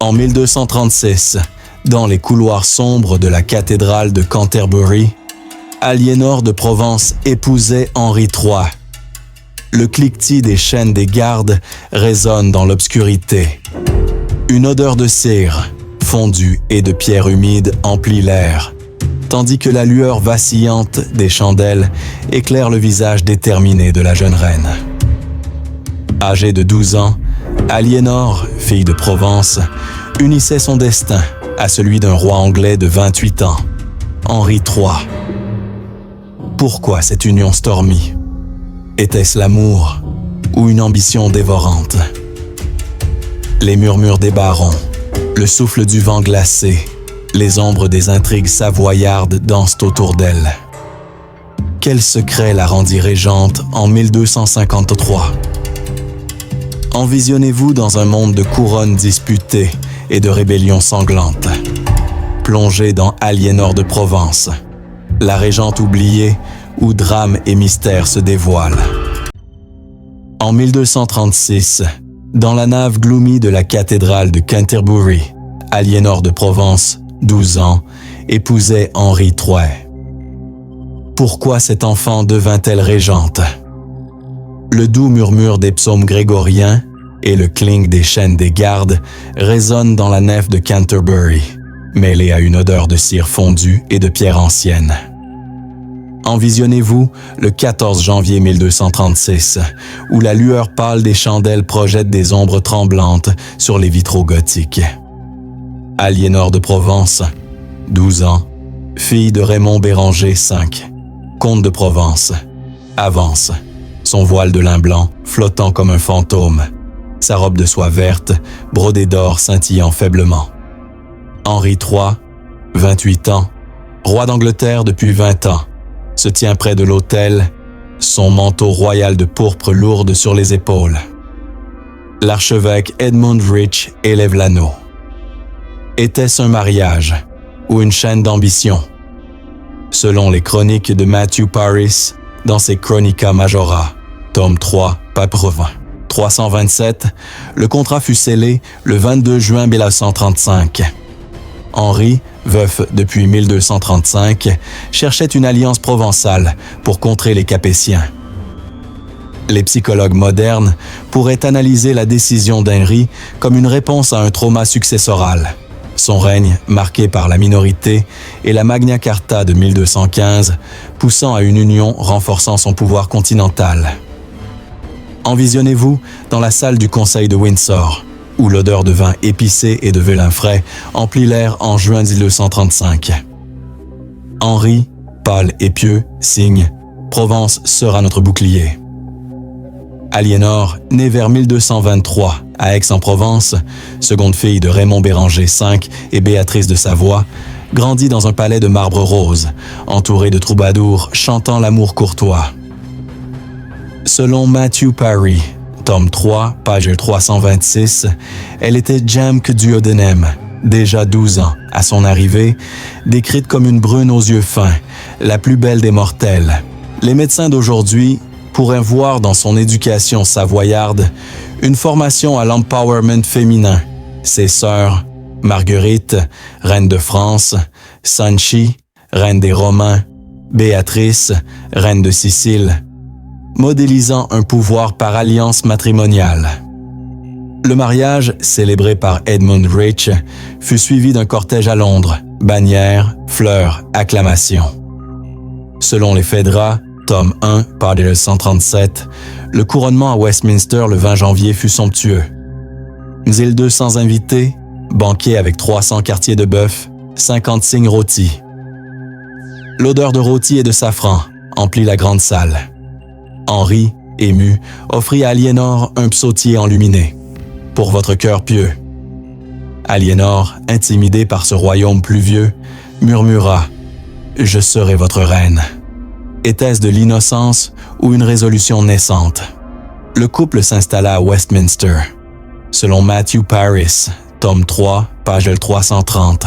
En 1236, dans les couloirs sombres de la cathédrale de Canterbury, Aliénor de Provence épousait Henri III. Le cliquetis des chaînes des gardes résonne dans l'obscurité. Une odeur de cire, fondue et de pierre humide emplit l'air, tandis que la lueur vacillante des chandelles éclaire le visage déterminé de la jeune reine. Âgée de 12 ans, Aliénor, fille de Provence, unissait son destin à celui d'un roi anglais de 28 ans, Henri III. Pourquoi cette union stormie? Était-ce l'amour ou une ambition dévorante? Les murmures des barons, le souffle du vent glacé, les ombres des intrigues savoyardes dansent autour d'elle. Quel secret la rendit régente en 1253? Envisionnez-vous dans un monde de couronnes disputées et de rébellions sanglantes. Plongez dans Aliénor de Provence, la régente oubliée où drame et mystère se dévoilent. En 1236, dans la nave gloomy de la cathédrale de Canterbury, Aliénor de Provence, 12 ans, épousait Henri III. Pourquoi cette enfant devint-elle régente? Le doux murmure des psaumes grégoriens et le cling des chaînes des gardes résonnent dans la nef de Canterbury, mêlés à une odeur de cire fondue et de pierre ancienne. Envisionnez-vous le 14 janvier 1236, où la lueur pâle des chandelles projette des ombres tremblantes sur les vitraux gothiques. Aliénor de Provence, 12 ans, fille de Raymond Béranger V, comte de Provence, avance, son voile de lin blanc flottant comme un fantôme, sa robe de soie verte, brodée d'or scintillant faiblement. Henri III, 28 ans, roi d'Angleterre depuis 20 ans, se tient près de l'autel, son manteau royal de pourpre lourde sur les épaules. L'archevêque Edmund Rich élève l'anneau. Était-ce un mariage ou une chaîne d'ambition? Selon les chroniques de Matthew Paris, dans ses Chronica Majora, tome 3, papier 327, le contrat fut scellé le 22 juin 1235. Henri, veuf depuis 1235, cherchait une alliance provençale pour contrer les Capétiens. Les psychologues modernes pourraient analyser la décision d'Henri comme une réponse à un trauma successoral. Son règne, marqué par la minorité, et la Magna Carta de 1215, poussant à une union renforçant son pouvoir continental. Envisionnez-vous dans la salle du Conseil de Windsor, où l'odeur de vin épicé et de vélin frais emplit l'air en juin 1235. Henri, pâle et pieux, signe « Provence sera notre bouclier ». Aliénor, née vers 1223 à Aix-en-Provence, seconde fille de Raymond Béranger V et Béatrice de Savoie, grandit dans un palais de marbre rose, entourée de troubadours chantant l'amour courtois. Selon Matthew Parry, tome 3, page 326, elle était Jamke Duodenem, déjà 12 ans, à son arrivée, décrite comme une brune aux yeux fins, la plus belle des mortelles. Les médecins d'aujourd'hui pourraient voir dans son éducation savoyarde une formation à l'empowerment féminin. Ses sœurs, Marguerite, reine de France, Sanchi, reine des Romains, Béatrice, reine de Sicile, modélisant un pouvoir par alliance matrimoniale. Le mariage, célébré par Edmund Rich, fut suivi d'un cortège à Londres, bannières, fleurs, acclamations. Selon les Phaedra, tome 1, page 137, le couronnement à Westminster le 20 janvier fut somptueux. 1200 invités, banquet avec 300 quartiers de bœuf, 50 cygnes rôtis. L'odeur de rôti et de safran emplit la grande salle. Henri, ému, offrit à Aliénor un psautier enluminé. « Pour votre cœur pieux ». Aliénor, intimidée par ce royaume pluvieux, murmura « Je serai votre reine ». Était-ce de l'innocence ou une résolution naissante? Le couple s'installa à Westminster. Selon Matthew Paris, tome 3, page 330,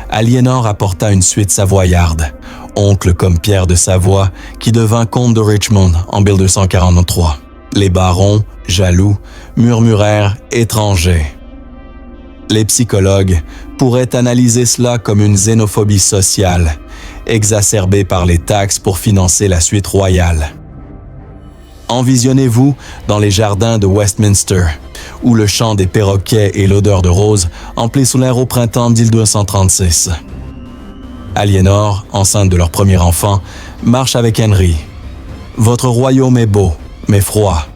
Aliénor apporta une suite savoyarde, oncle comme Pierre de Savoie, qui devint comte de Richmond en 1243. Les barons, jaloux, murmurèrent « étranger ». Les psychologues pourraient analyser cela comme une xénophobie sociale, exacerbée par les taxes pour financer la suite royale. Envisionnez-vous dans les jardins de Westminster, où le chant des perroquets et l'odeur de rose emplissent l'air au printemps 1236. Aliénor, enceinte de leur premier enfant, marche avec Henry. Votre royaume est beau, mais froid.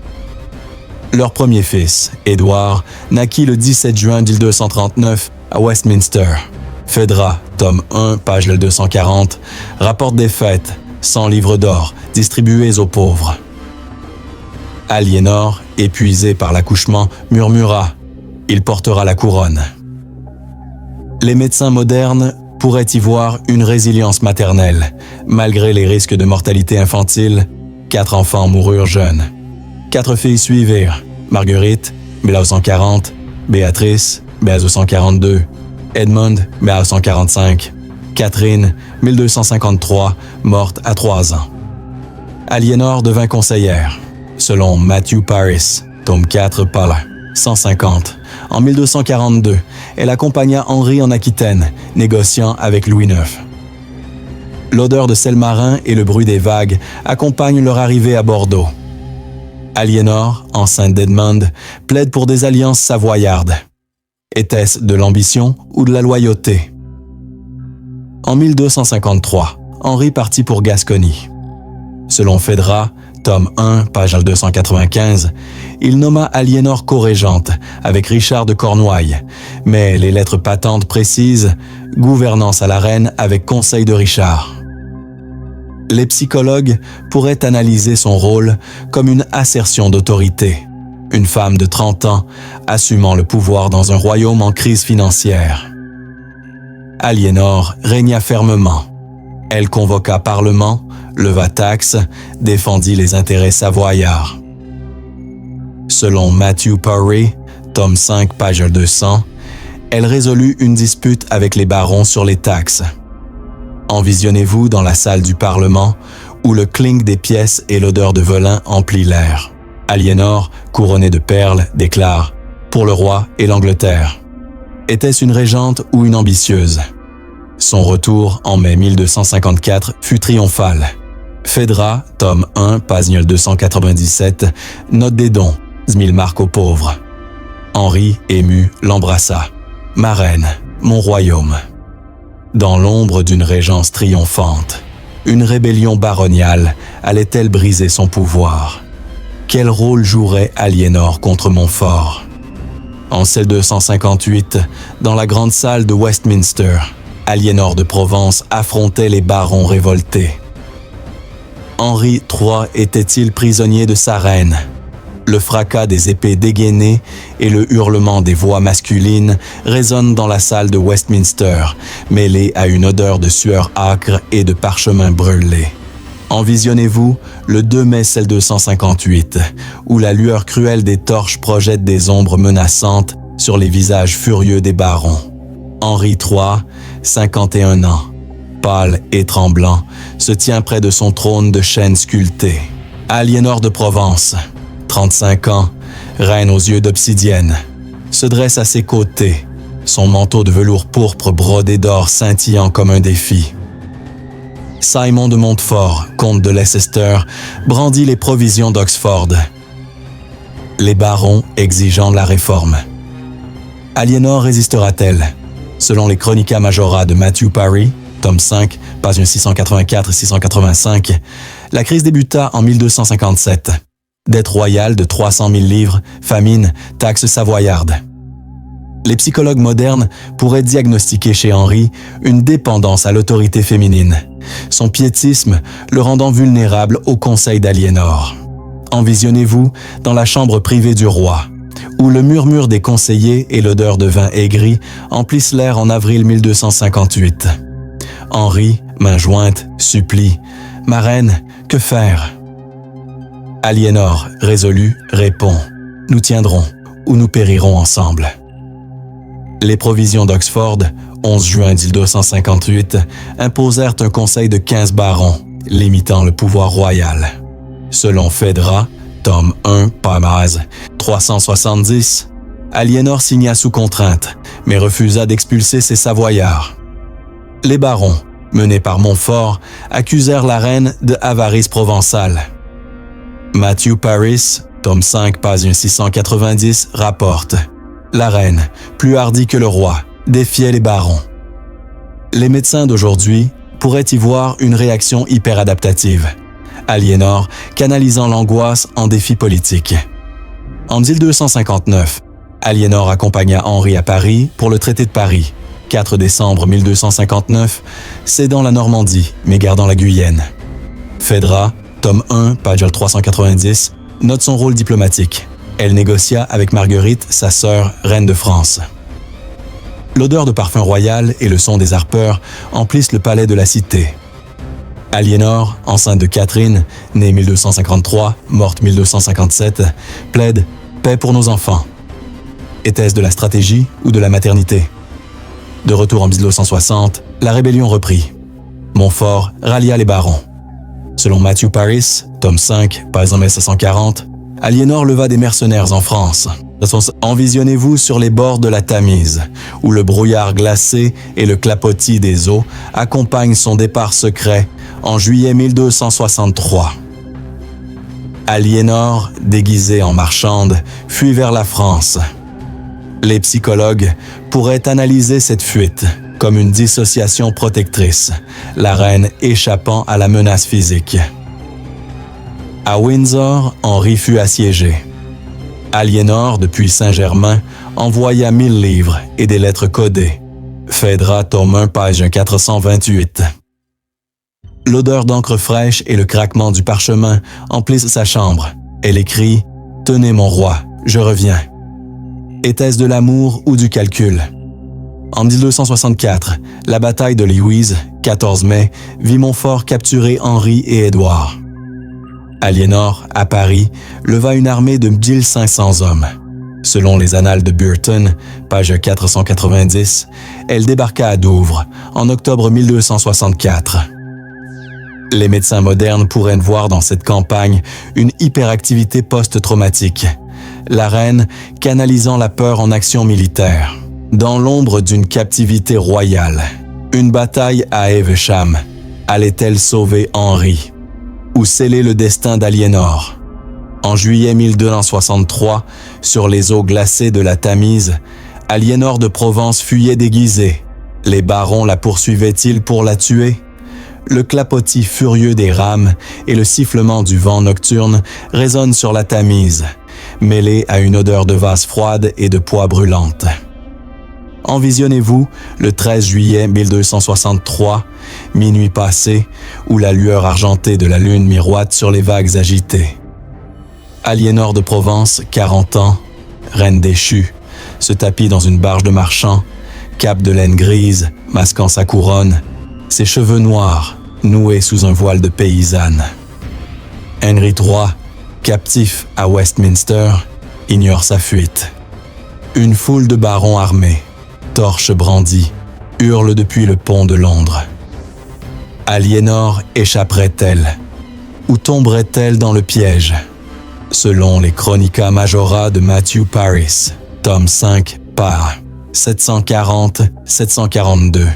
Leur premier fils, Édouard, naquit le 17 juin 1239 à Westminster. Phaédra, tome 1, page 240, rapporte des fêtes, 100 livres d'or, distribués aux pauvres. Aliénor, épuisée par l'accouchement, murmura « Il portera la couronne ». Les médecins modernes pourraient y voir une résilience maternelle. Malgré les risques de mortalité infantile, 4 enfants moururent jeunes. 4 filles suivirent, Marguerite, 1240, Béatrice, 1242, Edmond, 1245, Catherine, 1253, morte à 3 ans. Aliénor devint conseillère. Selon Matthew Paris, tome 4, page 150, en 1242, elle accompagna Henri en Aquitaine, négociant avec Louis IX. L'odeur de sel marin et le bruit des vagues accompagnent leur arrivée à Bordeaux. Aliénor, enceinte d'Edmond, plaide pour des alliances savoyardes. Était-ce de l'ambition ou de la loyauté? En 1253, Henri partit pour Gascogne. Selon Phaédra, tome 1, page 295, il nomma Aliénor co-régente avec Richard de Cornouailles, mais les lettres patentes précisent « gouvernance à la reine avec conseil de Richard ». Les psychologues pourraient analyser son rôle comme une assertion d'autorité, une femme de 30 ans assumant le pouvoir dans un royaume en crise financière. Aliénor régna fermement. Elle convoqua Parlement, leva taxes, défendit les intérêts savoyards. Selon Matthew Parry, tome 5, page 200, elle résolut une dispute avec les barons sur les taxes. Envisionnez-vous dans la salle du Parlement, où le clink des pièces et l'odeur de velin emplit l'air. Aliénor, couronnée de perles, déclare « Pour le roi et l'Angleterre ». Était-ce une régente ou une ambitieuse? Son retour en mai 1254 fut triomphal. Phaédra, tome 1, page 297, note des dons, 1000 marques aux pauvres. Henri, ému, l'embrassa. « Ma reine, mon royaume ». Dans l'ombre d'une régence triomphante, une rébellion baroniale allait-elle briser son pouvoir? Quel rôle jouerait Aliénor contre Montfort? En 1258, dans la grande salle de Westminster, Aliénor de Provence affrontait les barons révoltés. Henri III était-il prisonnier de sa reine? Le fracas des épées dégainées et le hurlement des voix masculines résonnent dans la salle de Westminster, mêlés à une odeur de sueur âcre et de parchemin brûlé. Envisionnez-vous le 2 mai 1258, où la lueur cruelle des torches projette des ombres menaçantes sur les visages furieux des barons. Henri III, 51 ans, pâle et tremblant, se tient près de son trône de chêne sculpté. Aliénor de Provence, 35 ans, reine aux yeux d'obsidienne, se dresse à ses côtés, son manteau de velours pourpre brodé d'or scintillant comme un défi. Simon de Montfort, comte de Leicester, brandit les provisions d'Oxford. Les barons exigeant la réforme. Aliénor résistera-t-elle? Selon les Chronica Majora de Matthew Parry, tome 5, pages 684 et 685, la crise débuta en 1257. Dette royale de 300 000 livres, famine, taxes savoyardes. Les psychologues modernes pourraient diagnostiquer chez Henri une dépendance à l'autorité féminine, son piétisme le rendant vulnérable au conseil d'Aliénor. Envisionnez-vous dans la chambre privée du roi, où le murmure des conseillers et l'odeur de vin aigri emplissent l'air en avril 1258. Henri, main jointe, supplie « Ma reine, que faire ?» Aliénor, résolu, répond « Nous tiendrons ou nous périrons ensemble ». Les provisions d'Oxford, 11 juin 1258, imposèrent un conseil de 15 barons, limitant le pouvoir royal. Selon Phaédra, tome 1, page 370, Aliénor signa sous contrainte, mais refusa d'expulser ses Savoyards. Les barons, menés par Montfort, accusèrent la reine de avarice provençale. Matthew Paris, tome 5, page 690, rapporte « La reine, plus hardie que le roi, défiait les barons. » Les médecins d'aujourd'hui pourraient y voir une réaction hyperadaptative. Aliénor canalisant l'angoisse en défi politique. En 1259, Aliénor accompagna Henri à Paris pour le traité de Paris. 4 décembre 1259, cédant la Normandie, mais gardant la Guyenne. Phèdra, tome 1, page 390, note son rôle diplomatique. Elle négocia avec Marguerite, sa sœur, reine de France. L'odeur de parfum royal et le son des harpeurs emplissent le palais de la cité. Aliénor, enceinte de Catherine, née 1253, morte 1257, plaide « Paix pour nos enfants ». Était-ce de la stratégie ou de la maternité? De retour en 1260, la rébellion reprit. Montfort rallia les barons. Selon Matthew Paris, tome 5, page 1740, Aliénor leva des mercenaires en France. Envisionnez-vous sur les bords de la Tamise, où le brouillard glacé et le clapotis des eaux accompagnent son départ secret en juillet 1263. Aliénor, déguisée en marchande, fuit vers la France. Les psychologues pourraient analyser cette fuite comme une dissociation protectrice, la reine échappant à la menace physique. À Windsor, Henri fut assiégé. Aliénor, depuis Saint-Germain, envoya 1000 livres et des lettres codées. Phèdra, tome 1, page 428. L'odeur d'encre fraîche et le craquement du parchemin emplissent sa chambre. Elle écrit « Tenez mon roi, je reviens ». Était-ce de l'amour ou du calcul? En 1264, la bataille de Lewes, 14 mai, vit Montfort capturer Henri et Édouard. Aliénor, à Paris, leva une armée de 1500 hommes. Selon les annales de Burton, page 490, elle débarqua à Douvres en octobre 1264. Les médecins modernes pourraient voir dans cette campagne une hyperactivité post-traumatique, la reine canalisant la peur en action militaire. Dans l'ombre d'une captivité royale, une bataille à Evesham, allait-elle sauver Henri ou sceller le destin d'Aliénor? En juillet 1263, sur les eaux glacées de la Tamise, Aliénor de Provence fuyait déguisée. Les barons la poursuivaient-ils pour la tuer? Le clapotis furieux des rames et le sifflement du vent nocturne résonnent sur la Tamise, mêlés à une odeur de vase froide et de poix brûlante. Envisionnez-vous le 13 juillet 1263, minuit passé, où la lueur argentée de la lune miroite sur les vagues agitées. Aliénor de Provence, 40 ans, reine déchue, se tapit dans une barge de marchand, cape de laine grise, masquant sa couronne, ses cheveux noirs, noués sous un voile de paysanne. Henri III, captif à Westminster, ignore sa fuite. Une foule de barons armés, torches brandies, hurle depuis le pont de Londres. Aliénor échapperait-elle ou tomberait-elle dans le piège? Selon les Chronica Majora de Matthew Paris, tome 5, par 740-742.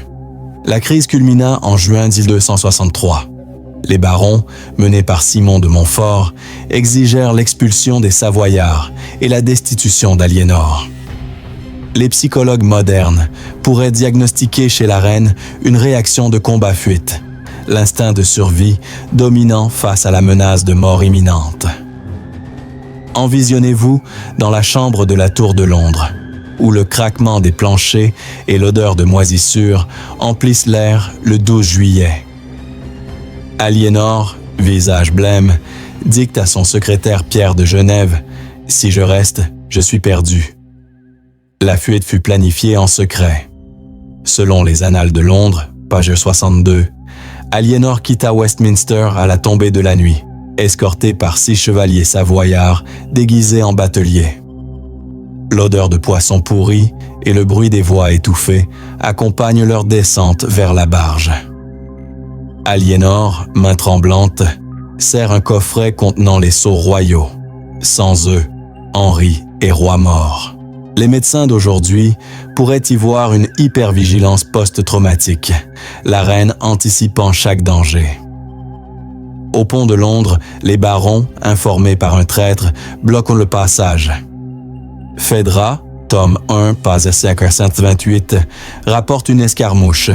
La crise culmina en juin 1263. Les barons, menés par Simon de Montfort, exigèrent l'expulsion des Savoyards et la destitution d'Aliénor. Les psychologues modernes pourraient diagnostiquer chez la reine une réaction de combat-fuite, l'instinct de survie dominant face à la menace de mort imminente. Envisionnez-vous dans la chambre de la Tour de Londres, où le craquement des planchers et l'odeur de moisissure emplissent l'air le 12 juillet. Aliénor, visage blême, dicte à son secrétaire Pierre de Genève « Si je reste, je suis perdu ». La fuite fut planifiée en secret. Selon les Annales de Londres, page 62, Aliénor quitta Westminster à la tombée de la nuit, escortée par 6 chevaliers savoyards déguisés en bateliers. L'odeur de poisson pourri et le bruit des voix étouffées accompagnent leur descente vers la barge. Aliénor, main tremblante, serre un coffret contenant les sceaux royaux. Sans eux, Henri est roi mort. Les médecins d'aujourd'hui pourraient y voir une hypervigilance post-traumatique, la reine anticipant chaque danger. Au pont de Londres, les barons, informés par un traître, bloquent le passage. Phaedra, tome 1, page 528, rapporte une escarmouche,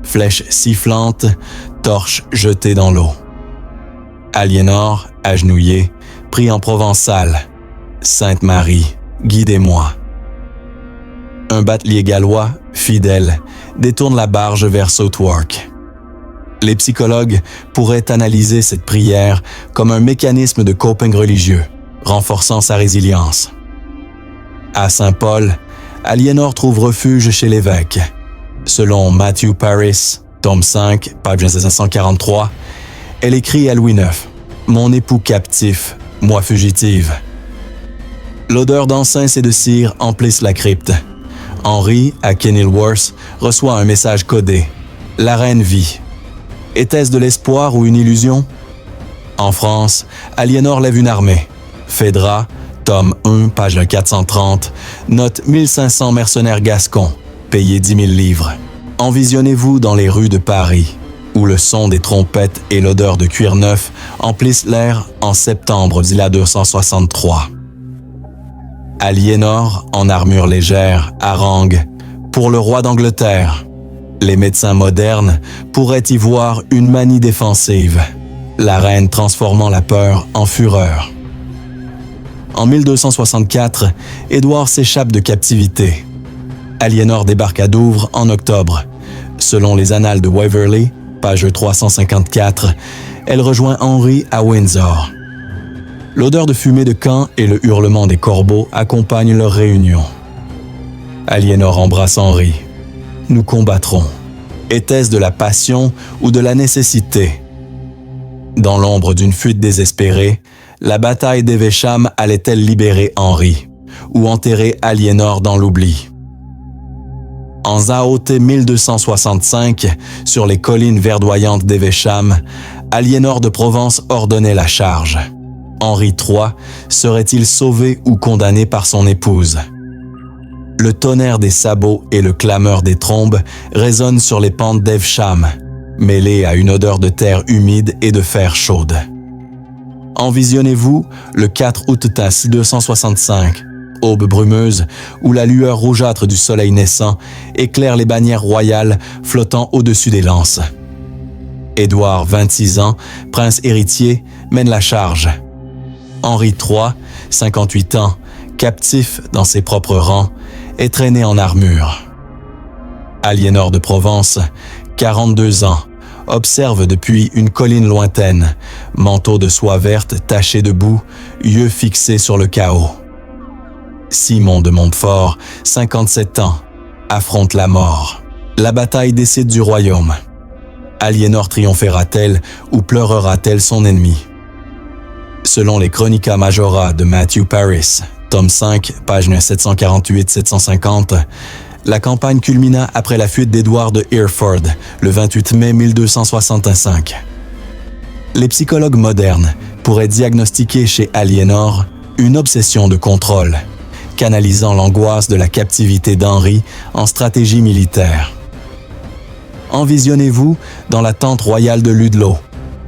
flèche sifflante, torche jetée dans l'eau. Aliénor, agenouillée, prie en provençal. Sainte Marie, guidez-moi. Un batelier gallois, fidèle, détourne la barge vers Southwark. Les psychologues pourraient analyser cette prière comme un mécanisme de coping religieux, renforçant sa résilience. À Saint-Paul, Aliénor trouve refuge chez l'évêque. Selon Matthew Paris, tome 5, page 543, elle écrit à Louis IX « Mon époux captif, moi fugitive ». L'odeur d'encens et de cire emplissent la crypte. Henri, à Kenilworth, reçoit un message codé. La reine vit. Était-ce de l'espoir ou une illusion? En France, Aliénor lève une armée. Phaedra, tome 1, page 430, note 1500 mercenaires gascons, payés 10 000 livres. Envisionnez-vous dans les rues de Paris, où le son des trompettes et l'odeur de cuir neuf emplissent l'air en septembre 1263. Aliénor, en armure légère, harangue « Pour le roi d'Angleterre ». Les médecins modernes pourraient y voir une manie défensive, la reine transformant la peur en fureur. En 1264, Édouard s'échappe de captivité. Aliénor débarque à Douvres en octobre. Selon les annales de Waverley, page 354, elle rejoint Henri à Windsor. L'odeur de fumée de camp et le hurlement des corbeaux accompagnent leur réunion. Aliénor embrasse Henri. « Nous combattrons. Était-ce de la passion ou de la nécessité ?» Dans l'ombre d'une fuite désespérée, la bataille d'Evesham allait-elle libérer Henri ou enterrer Aliénor dans l'oubli? En Zaoté 1265, sur les collines verdoyantes d'Evesham, Aliénor de Provence ordonnait la charge. Henri III serait-il sauvé ou condamné par son épouse? Le tonnerre des sabots et le clameur des trombes résonnent sur les pentes d'Evesham, mêlés à une odeur de terre humide et de fer chaude. Envisionnez-vous le 4 août 1265, aube brumeuse, où la lueur rougeâtre du soleil naissant éclaire les bannières royales flottant au-dessus des lances. Édouard, 26 ans, prince héritier, mène la charge. Henri III, 58 ans, captif dans ses propres rangs, est traîné en armure. Aliénor de Provence, 42 ans, observe depuis une colline lointaine, manteau de soie verte taché de boue, yeux fixés sur le chaos. Simon de Montfort, 57 ans, affronte la mort. La bataille décide du royaume. Aliénor triomphera-t-elle ou pleurera-t-elle son ennemi? Selon les Chronica Majora de Matthew Paris, tome 5, page 748-750, la campagne culmina après la fuite d'Édouard de Hereford, le 28 mai 1265. Les psychologues modernes pourraient diagnostiquer chez Aliénor une obsession de contrôle, canalisant l'angoisse de la captivité d'Henri en stratégie militaire. Envisionnez-vous dans la tente royale de Ludlow,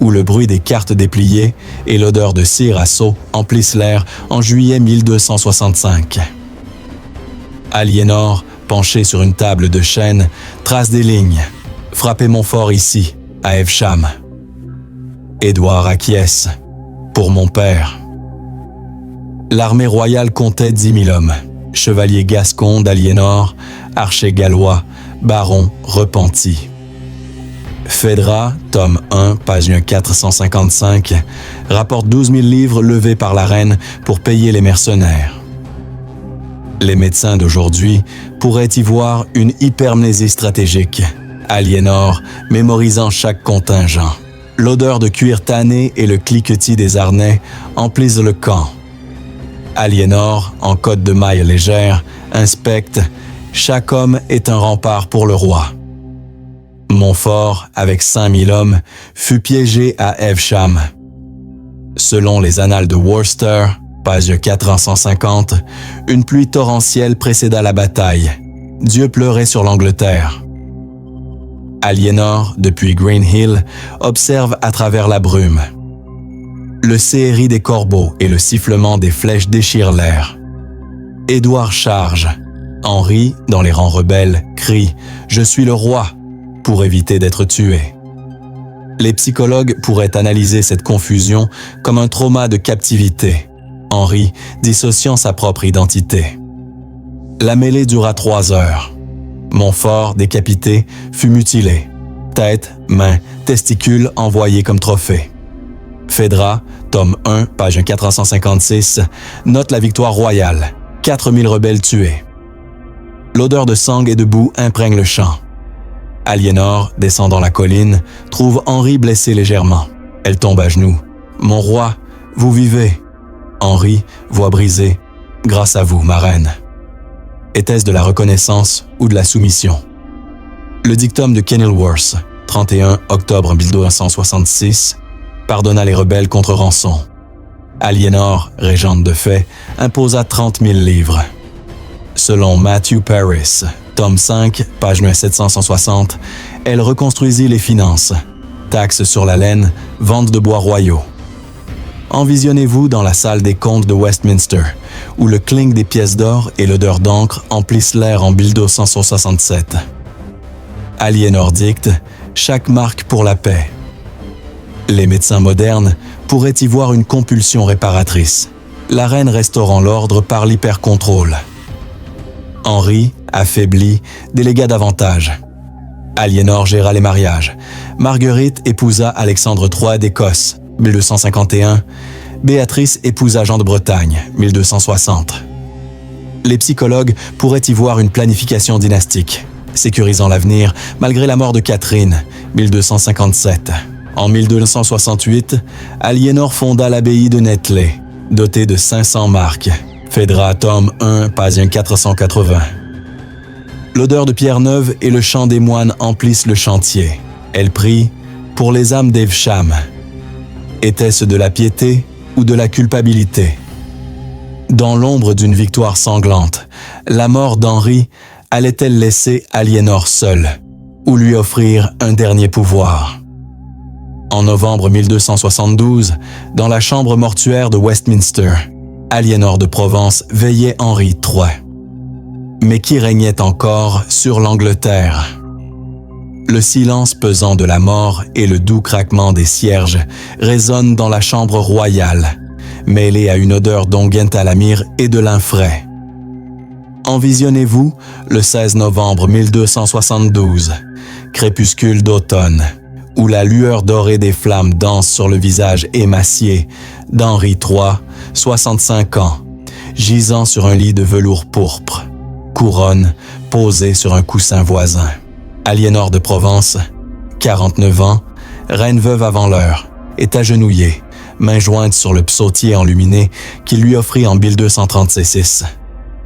où le bruit des cartes dépliées et l'odeur de cire à seau emplissent l'air en juillet 1265. Aliénor, penché sur une table de chêne, trace des lignes. « Frappez Montfort ici, à Evesham. » Édouard acquiesce. « Pour mon père. » L'armée royale comptait 10 000 hommes. Chevaliers gascons d'Aliénor, archers gallois, barons repentis. Phaedra, tome 1, page 455, rapporte 12 000 livres levés par la reine pour payer les mercenaires. Les médecins d'aujourd'hui pourraient y voir une hypermnésie stratégique. Aliénor mémorisant chaque contingent. L'odeur de cuir tanné et le cliquetis des harnais emplissent le camp. Aliénor, en cotte de maille légère, inspecte « Chaque homme est un rempart pour le roi ». Montfort, avec 5000 hommes, fut piégé à Evesham. Selon les annales de Worcester, Page 450, une pluie torrentielle précéda la bataille. Dieu pleurait sur l'Angleterre. Aliénor, depuis Green Hill, observe à travers la brume. Le séhéri des corbeaux et le sifflement des flèches déchirent l'air. Édouard charge. Henri, dans les rangs rebelles, crie « Je suis le roi » pour éviter d'être tué. Les psychologues pourraient analyser cette confusion comme un trauma de captivité, Henri dissociant sa propre identité. La mêlée dura 3 heures. Montfort, décapité, fut mutilé. Tête, mains, testicules envoyés comme trophée. Phaédra, tome 1, page 456, note la victoire royale. 4000 rebelles tués. L'odeur de sang et de boue imprègne le champ. Aliénor, descendant la colline, trouve Henri blessé légèrement. Elle tombe à genoux. « Mon roi, vous vivez. » Henri, voix brisée. « Grâce à vous, ma reine. » Était-ce de la reconnaissance ou de la soumission? Le dictum de Kenilworth, 31 octobre 1266, pardonna les rebelles contre rançon. Aliénor, régente de fait, imposa 30 000 livres. Selon Matthew Paris, tome 5, page 760, elle reconstruisit les finances. Taxes sur la laine, vente de bois royaux. Envisionnez-vous dans la salle des comptes de Westminster, où le clink des pièces d'or et l'odeur d'encre emplissent l'air en 1267. Aliénor dicte « Chaque marque pour la paix ». Les médecins modernes pourraient y voir une compulsion réparatrice, la reine restaurant l'ordre par l'hypercontrôle. Henri, affaibli, délégua davantage. Aliénor géra les mariages. Marguerite épousa Alexandre III d'Écosse, 1251. Béatrice épousa Jean de Bretagne, 1260. Les psychologues pourraient y voir une planification dynastique, sécurisant l'avenir malgré la mort de Catherine, 1257. En 1268, Aliénor fonda l'abbaye de Netley, dotée de 500 marques. Phaédra, tome 1, page 480. L'odeur de pierre neuve et le chant des moines emplissent le chantier. Elle prie pour les âmes d'Evesham. Était-ce de la piété ou de la culpabilité? Dans l'ombre d'une victoire sanglante, la mort d'Henri allait-elle laisser Aliénor seule ou lui offrir un dernier pouvoir? En novembre 1272, dans la chambre mortuaire de Westminster, Aliénor de Provence veillait Henri III. Mais qui régnait encore sur l'Angleterre? Le silence pesant de la mort et le doux craquement des cierges résonnent dans la chambre royale, mêlés à une odeur d'onguentalamir et de lin frais. Envisionnez-vous le 16 novembre 1272, crépuscule d'automne, où la lueur dorée des flammes danse sur le visage émacié d'Henri III, 65 ans, gisant sur un lit de velours pourpre, couronne posée sur un coussin voisin. Aliénor de Provence, 49 ans, reine veuve avant l'heure, est agenouillée, main jointe sur le psautier enluminé qu'il lui offrit en 1236,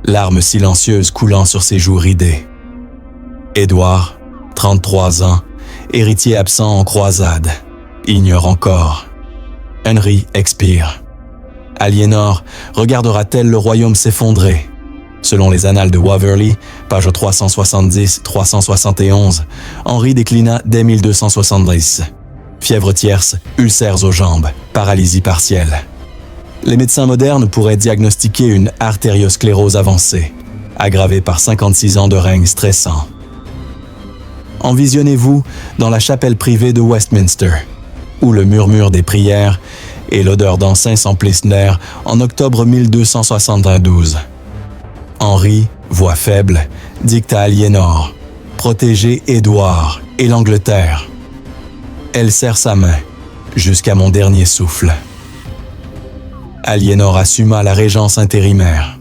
larmes silencieuses coulant sur ses joues ridées. Édouard, 33 ans, héritier absent en croisade, ignore encore. Henri expire. Aliénor regardera-t-elle le royaume s'effondrer? Selon les annales de Waverley, page 370-371, Henri déclina dès 1270. Fièvre tierce, ulcères aux jambes, paralysie partielle. Les médecins modernes pourraient diagnostiquer une artériosclérose avancée, aggravée par 56 ans de règne stressant. Envisionnez-vous dans la chapelle privée de Westminster, où le murmure des prières et l'odeur d'encens emplissent l'air en octobre 1272. Henri, voix faible, dicte à Aliénor « Protégez Édouard et l'Angleterre. » Elle serre sa main, jusqu'à mon dernier souffle. Aliénor assuma la régence intérimaire.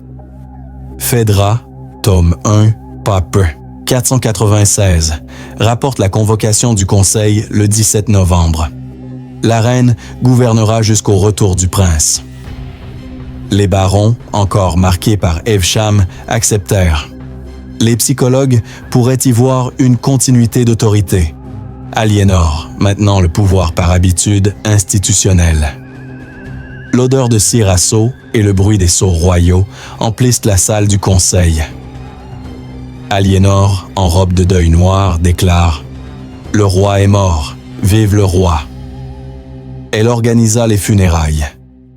Phaédra, tome 1, pape 496, rapporte la convocation du Conseil le 17 novembre. La reine gouvernera jusqu'au retour du prince. Les barons, encore marqués par Evesham, acceptèrent. Les psychologues pourraient y voir une continuité d'autorité. Aliénor, maintenant le pouvoir par habitude institutionnelle. L'odeur de cire à seau, et le bruit des sceaux royaux emplissent la salle du conseil. Aliénor, en robe de deuil noir, déclare « Le roi est mort, vive le roi ». Elle organisa les funérailles.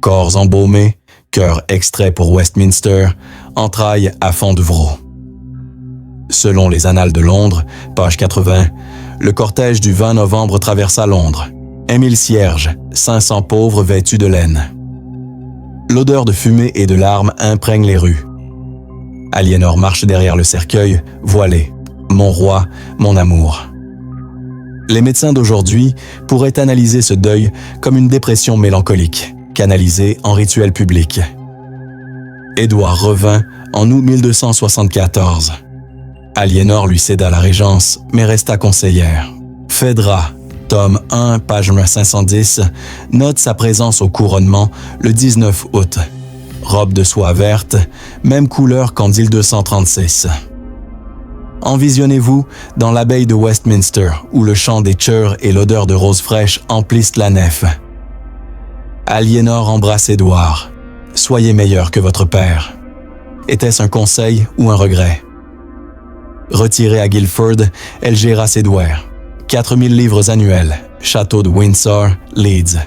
Corps embaumés, cœurs extraits pour Westminster, entrailles à fond de veau. Selon les Annales de Londres, page 80, le cortège du 20 novembre traversa Londres. 1000 cierges, 500 pauvres vêtus de laine. L'odeur de fumée et de larmes imprègne les rues. Aliénor marche derrière le cercueil, voilée. « Mon roi, mon amour ». Les médecins d'aujourd'hui pourraient analyser ce deuil comme une dépression mélancolique, canalisée en rituel public. Édouard revint en août 1274. Aliénor lui céda la régence, mais resta conseillère. Phèdra, tome 1, page 510, note sa présence au couronnement le 19 août. Robe de soie verte, même couleur qu'en 1236. Envisionnez-vous dans l'abbaye de Westminster, où le chant des chœurs et l'odeur de roses fraîches emplissent la nef. Aliénor embrasse Édouard. « Soyez meilleur que votre père. » Était-ce un conseil ou un regret? Retirée à Guildford, elle géra ses douaires. 4000 livres annuels, château de Windsor, Leeds.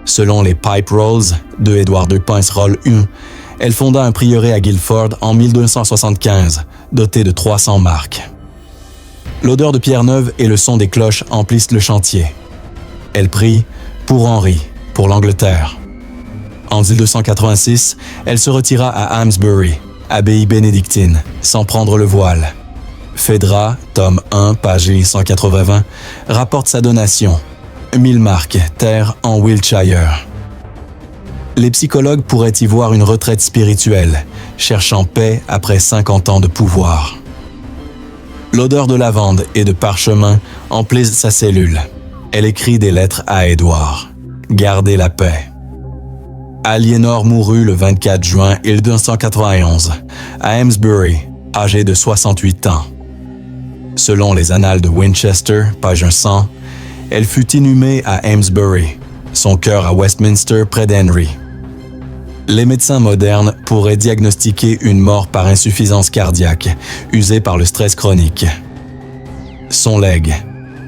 Selon les Pipe Rolls de Édouard de Pince-Roll I, elle fonda un prieuré à Guildford en 1275, doté de 300 marques. L'odeur de pierre neuve et le son des cloches emplissent le chantier. Elle prie pour Henri, pour l'Angleterre. En 1286, elle se retira à Amesbury, abbaye bénédictine, sans prendre le voile. Phèdra, tome 1, page 180, rapporte sa donation. 1000 marques, terre en Wiltshire. Les psychologues pourraient y voir une retraite spirituelle, cherchant paix après 50 ans de pouvoir. L'odeur de lavande et de parchemin emplissent sa cellule. Elle écrit des lettres à Édouard. Gardez la paix. Aliénor mourut le 24 juin 1291, à Amesbury, âgée de 68 ans. Selon les Annales de Winchester, page 100, elle fut inhumée à Amesbury, son cœur à Westminster près d'Henry. Les médecins modernes pourraient diagnostiquer une mort par insuffisance cardiaque, usée par le stress chronique. Son legs,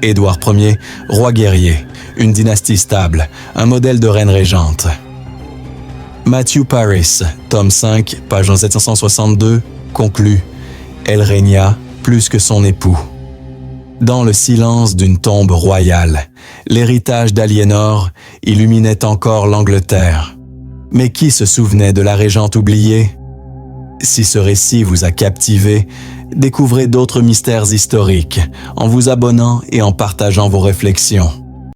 Édouard Ier, roi guerrier, une dynastie stable, un modèle de reine régente. Matthew Paris, tome 5, page 762, conclut « Elle régna plus que son époux ». Dans le silence d'une tombe royale, l'héritage d'Aliénor illuminait encore l'Angleterre. Mais qui se souvenait de la régente oubliée? Si ce récit vous a captivé, découvrez d'autres mystères historiques en vous abonnant et en partageant vos réflexions.